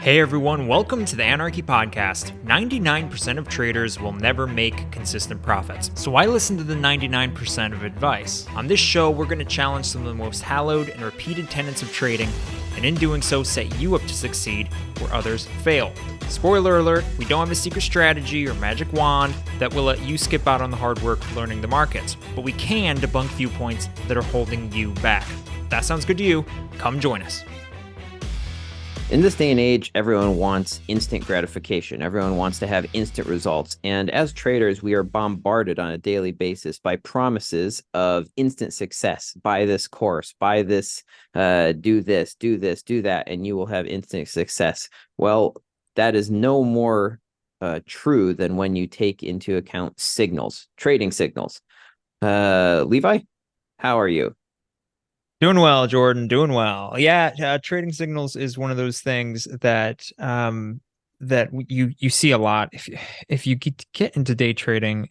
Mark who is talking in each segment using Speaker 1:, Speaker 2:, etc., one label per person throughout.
Speaker 1: Hey everyone, welcome to the Anarchy Podcast. 99% of traders will never make consistent profits. So why listen to the 99% of advice? On this show, we're going to challenge some of the most hallowed and repeated tenets of trading, and in doing so, set you up to succeed where others fail. Spoiler alert, we don't have a secret strategy or magic wand that will let you skip out on the hard work of learning the markets, but we can debunk viewpoints that are holding you back. If that sounds good to you, come join us.
Speaker 2: In this day and age, everyone wants instant gratification. Everyone wants to have instant results. And as traders, we are bombarded on a daily basis by promises of instant success. Buy this course, buy this, do this, do that, and you will have instant success. Well, that is no more true than when you take into account signals, trading signals. Levi, how are you?
Speaker 1: Doing well, Jordan. Doing well. Yeah, trading signals is one of those things that that you see a lot. If you get into day trading,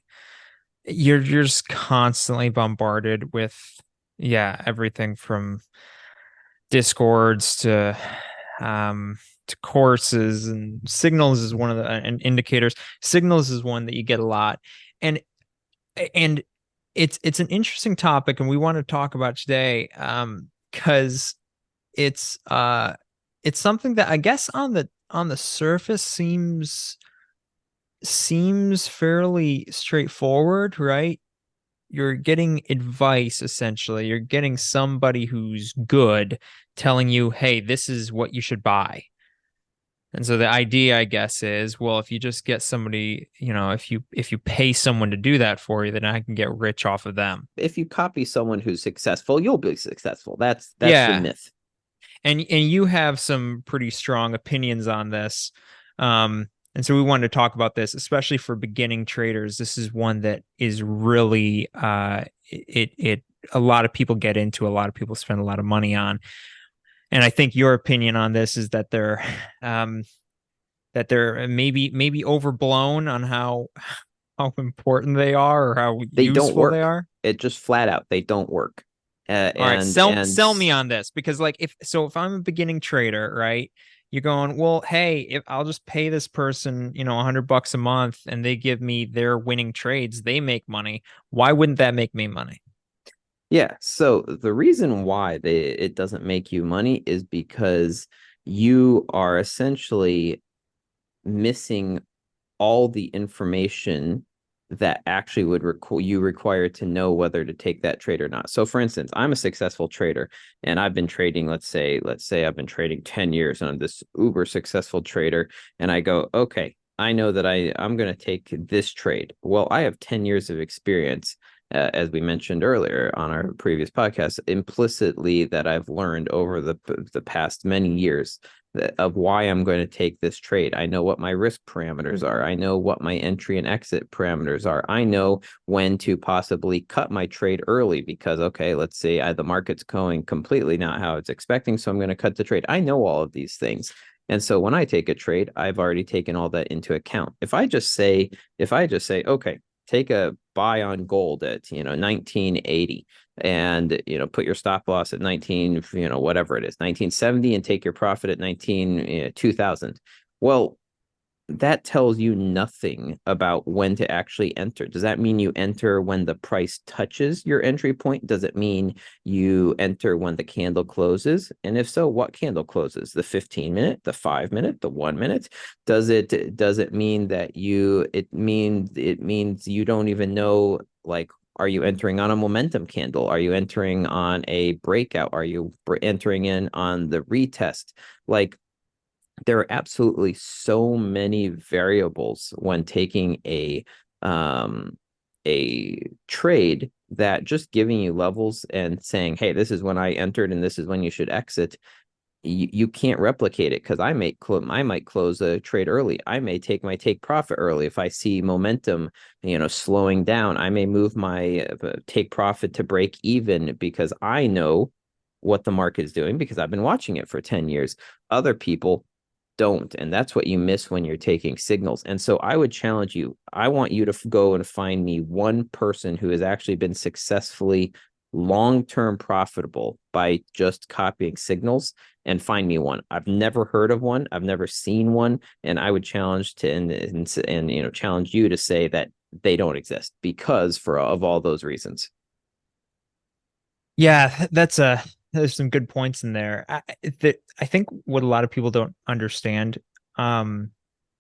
Speaker 1: you're just constantly bombarded with everything from discords to courses, and signals is one of the and indicators. Signals is one that you get a lot, and and it's an interesting topic, and we want to talk about today because it's it's something that I guess on the surface seems fairly straightforward, right? You're getting advice, essentially. You're getting somebody who's good telling you, hey, this is what you should buy. And so the idea, I guess, is, well, if you just get somebody, if you pay someone to do that for you, then I can get rich off of them.
Speaker 2: If you copy someone who's successful, you'll be successful. That's the
Speaker 1: Yeah.
Speaker 2: myth.
Speaker 1: And you have some pretty strong opinions on this. And so we wanted to talk about this, especially for beginning traders. This is one that is really it a lot of people get into, a lot of people spend a lot of money on. And I think your opinion on this is that they're maybe overblown on how important they are, or how
Speaker 2: They don't
Speaker 1: useful
Speaker 2: work.
Speaker 1: they are.
Speaker 2: It just flat out, they don't work.
Speaker 1: All right, sell me on this, because if I'm a beginning trader, right? You're going, well, hey, if I'll just pay this person, $100 a month, and they give me their winning trades, they make money. Why wouldn't that make me money?
Speaker 2: Yeah, so the reason why it doesn't make you money is because you are essentially missing all the information that actually would require to know whether to take that trade or not. So for instance, I'm a successful trader, and I've been trading, let's say I've been trading 10 years, and I'm this uber successful trader, and I go, okay, I know that I'm going to take this trade. Well, I have 10 years of experience, as we mentioned earlier on our previous podcast, implicitly, that I've learned over the past many years of why I'm going to take this trade. I know what my risk parameters are. I know what my entry and exit parameters are. I know when to possibly cut my trade early because, okay, let's say the market's going completely not how it's expecting, so I'm going to cut the trade. I know all of these things. And so when I take a trade, I've already taken all that into account. If I just say, okay, take a buy on gold at 1980, and put your stop loss at 19, whatever it is, 1970, and take your profit at 2000. Well, that tells you nothing about when to actually enter. Does that mean you enter when the price touches your entry point? Does it mean you enter when the candle closes? And if so, what candle closes? The 15-minute, the 5-minute, the 1 minute? Does it mean that it means you don't even know, like, are you entering on a momentum candle? Are you entering on a breakout? Are you entering in on the retest? Like, there are absolutely so many variables when taking a trade, that just giving you levels and saying, hey, this is when I entered and this is when you should exit, you can't replicate it, because I might close a trade early. I may take my take profit early. If I see momentum slowing down, I may move my take profit to break even, because I know what the market is doing, because I've been watching it for 10 years. Other people don't, and that's what you miss when you're taking signals. And so I would challenge you. I want you to go and find me one person who has actually been successfully long-term profitable by just copying signals, and find me one. I've never heard of one. I've never seen one, and I would challenge to and challenge you to say that they don't exist because for of all those reasons.
Speaker 1: Yeah, there's some good points in there. I think what a lot of people don't understand, um,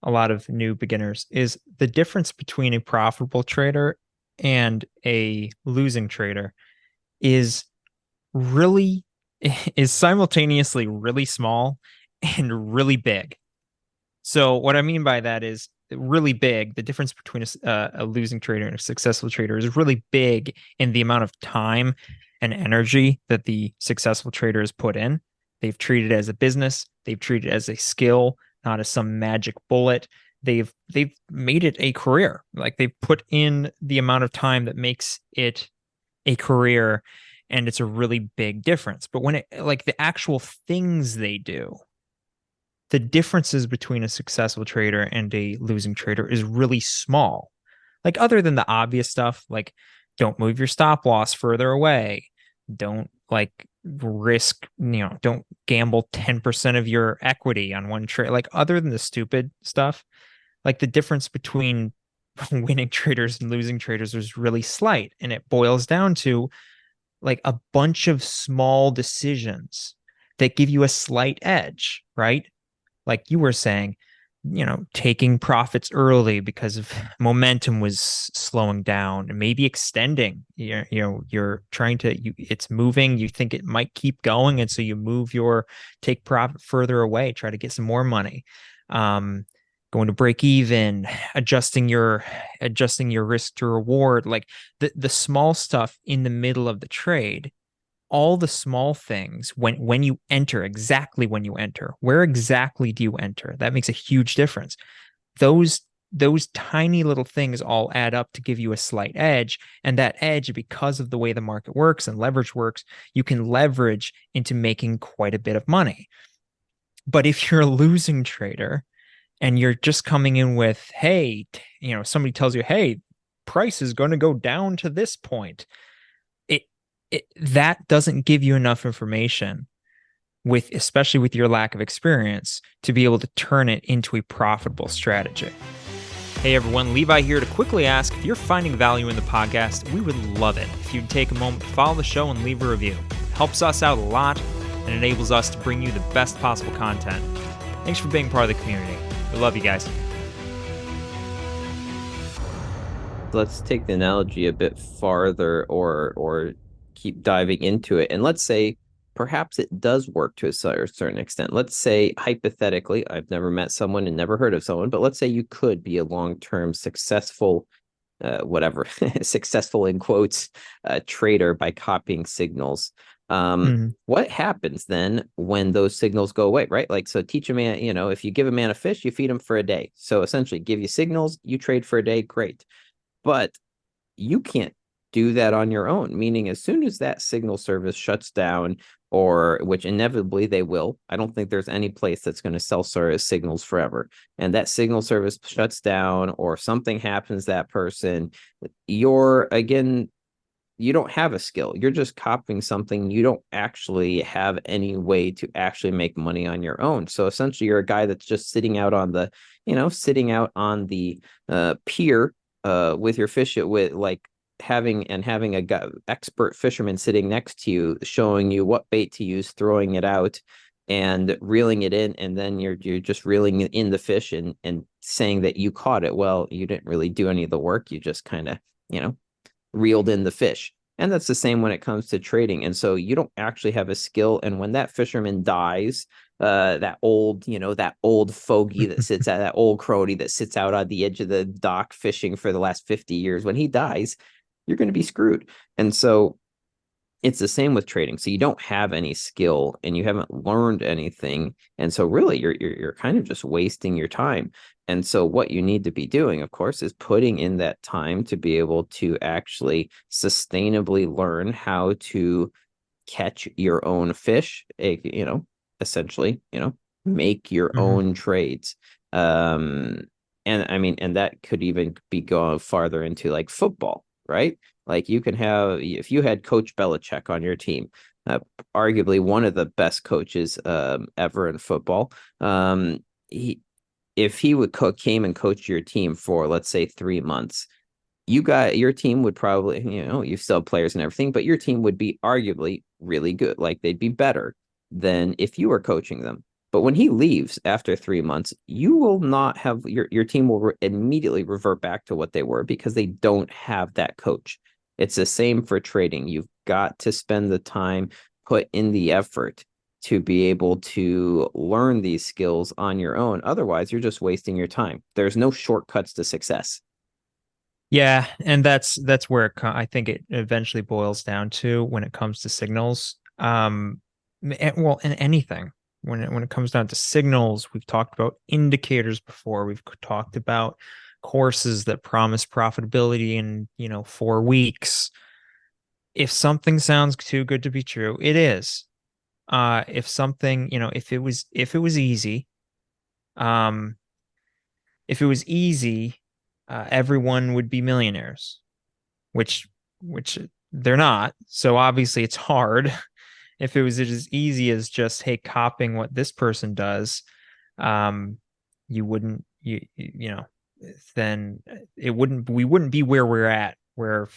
Speaker 1: a lot of new beginners, is the difference between a profitable trader and a losing trader is really is simultaneously really small and really big. So what I mean by that is really big. The difference between a losing trader and a successful trader is really big in the amount of time and energy that the successful trader has put in. They've treated it as a business. They've treated it as a skill, not as some magic bullet. They've made it a career. Like they've put in the amount of time that makes it a career, and it's a really big difference. But when it like the actual things they do, the differences between a successful trader and a losing trader is really small. Like other than the obvious stuff, like don't move your stop loss further away. Don't like risk, don't gamble 10% of your equity on one trade. Like other than the stupid stuff, like the difference between winning traders and losing traders is really slight. And it boils down to like a bunch of small decisions that give you a slight edge, right? Like you were saying, taking profits early because of momentum was slowing down and maybe extending. You're trying to, it's moving, you think it might keep going. And so you take profit further away, try to get some more money. Um, Going to break even, adjusting your risk to reward, like the small stuff in the middle of the trade, all the small things when you enter, exactly when you enter, where exactly do you enter, that makes a huge difference. Those tiny little things all add up to give you a slight edge, and that edge, because of the way the market works and leverage works, you can leverage into making quite a bit of money. But if you're a losing trader and you're just coming in with, hey, somebody tells you, hey, price is going to go down to this point, it, that doesn't give you enough information, with especially with your lack of experience, to be able to turn it into a profitable strategy. Hey everyone, Levi here to quickly ask if you're finding value in the podcast. We would love it if you'd take a moment to follow the show and leave a review. It helps us out a lot and enables us to bring you the best possible content. Thanks for being part of the community. We love you guys.
Speaker 2: Let's take the analogy a bit farther, or keep diving into it. And let's say perhaps it does work to a certain extent. Let's say hypothetically, I've never met someone and never heard of someone, but let's say you could be a long-term successful, whatever, successful in quotes, trader by copying signals. What happens then when those signals go away, right? Like, so teach a man, if you give a man a fish, you feed him for a day. So essentially give you signals, you trade for a day, great. But you can't do that on your own, meaning as soon as that signal service shuts down, or which inevitably they will, I don't think there's any place that's going to sell service signals forever. And that signal service shuts down or something happens to that person, you don't have a skill. You're just copying something. You don't actually have any way to actually make money on your own. So essentially you're a guy that's just sitting out on the, pier with your fish, with like having a expert fisherman sitting next to you, showing you what bait to use, throwing it out and reeling it in, and then you're just reeling in the fish and saying that you caught it. Well, you didn't really do any of the work. You just kind of, reeled in the fish. And that's the same when it comes to trading. And so you don't actually have a skill. And when that fisherman dies, that old fogey that sits at that old crony that sits out on the edge of the dock fishing for the last 50 years, when he dies, you're going to be screwed. And so it's the same with trading. So you don't have any skill and you haven't learned anything. And so really you're kind of just wasting your time. And so what you need to be doing, of course, is putting in that time to be able to actually sustainably learn how to catch your own fish, essentially, make your own trades. And I mean, and that could even be going farther into like football. right? Like you can have, if you had Coach Belichick on your team, uh, arguably one of the best coaches ever in football. He, if he would came and coach your team for, let's say, 3 months, your team would probably, you still have players and everything, but your team would be arguably really good. Like they'd be better than if you were coaching them. But when he leaves after 3 months, you will not have your team will immediately revert back to what they were because they don't have that coach. It's the same for trading. You've got to spend the time, put in the effort to be able to learn these skills on your own. Otherwise, you're just wasting your time. There's no shortcuts to success.
Speaker 1: Yeah, and that's where I think it eventually boils down to when it comes to signals. Well, in anything, when it comes down to signals, we've talked about indicators before. We've talked about courses that promise profitability in, 4 weeks. If something sounds too good to be true, it is. If something, if it was easy, um, if it was easy, everyone would be millionaires, which which they're not. So obviously it's hard. If it was as easy as just, hey, copying what this person does, um, you wouldn't then we wouldn't be where we're at, where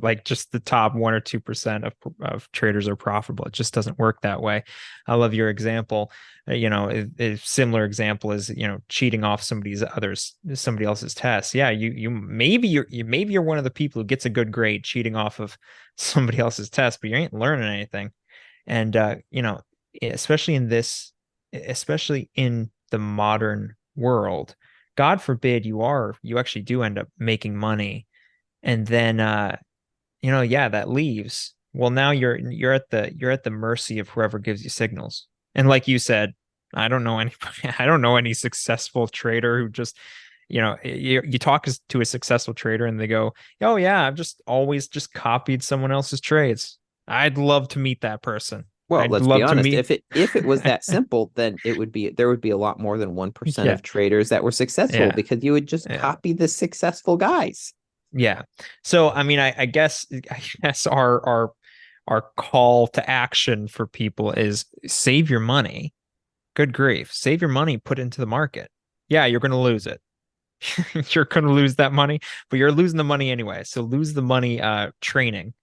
Speaker 1: like just the top 1 or 2% of traders are profitable. It just doesn't work that way. I love your example. A similar example is cheating off somebody else's test. Yeah, maybe you're one of the people who gets a good grade cheating off of somebody else's test, but you ain't learning anything. And especially especially in the modern world, God forbid you actually do end up making money, and then yeah, that leaves. Well, now you're at the mercy of whoever gives you signals. And like you said, I don't know anybody, I don't know any successful trader who just, you talk to a successful trader and they go, "Oh yeah, I've just always just copied someone else's trades." I'd love to meet that person.
Speaker 2: Well,
Speaker 1: I'd
Speaker 2: let's be
Speaker 1: love to
Speaker 2: honest.
Speaker 1: meet.
Speaker 2: If it was that simple, then there would be a lot more than 1%
Speaker 1: Yeah,
Speaker 2: of traders that were successful
Speaker 1: yeah,
Speaker 2: because you would just
Speaker 1: yeah.
Speaker 2: copy the successful guys.
Speaker 1: Yeah. So I mean, I guess our call to action for people is save your money. Good grief. Save your money, put it into the market. Yeah, you're going to lose it. You're going to lose that money, but you're losing the money anyway. So lose the money training.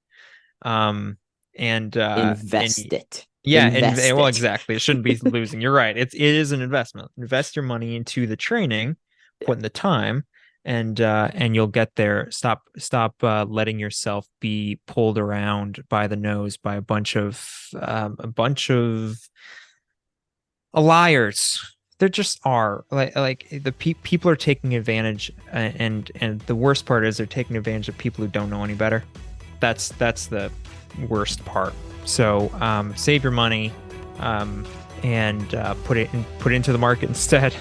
Speaker 1: Um and
Speaker 2: Invest it.
Speaker 1: yeah, and
Speaker 2: Invest
Speaker 1: well,
Speaker 2: it.
Speaker 1: exactly. It shouldn't be losing. You're right. It is an investment. Invest your money into the training, put in the time, and you'll get there. Stop letting yourself be pulled around by the nose by a bunch of liars. There just are like the people are taking advantage, and the worst part is they're taking advantage of people who don't know any better. That's the worst part. So save your money, and put it into the market instead.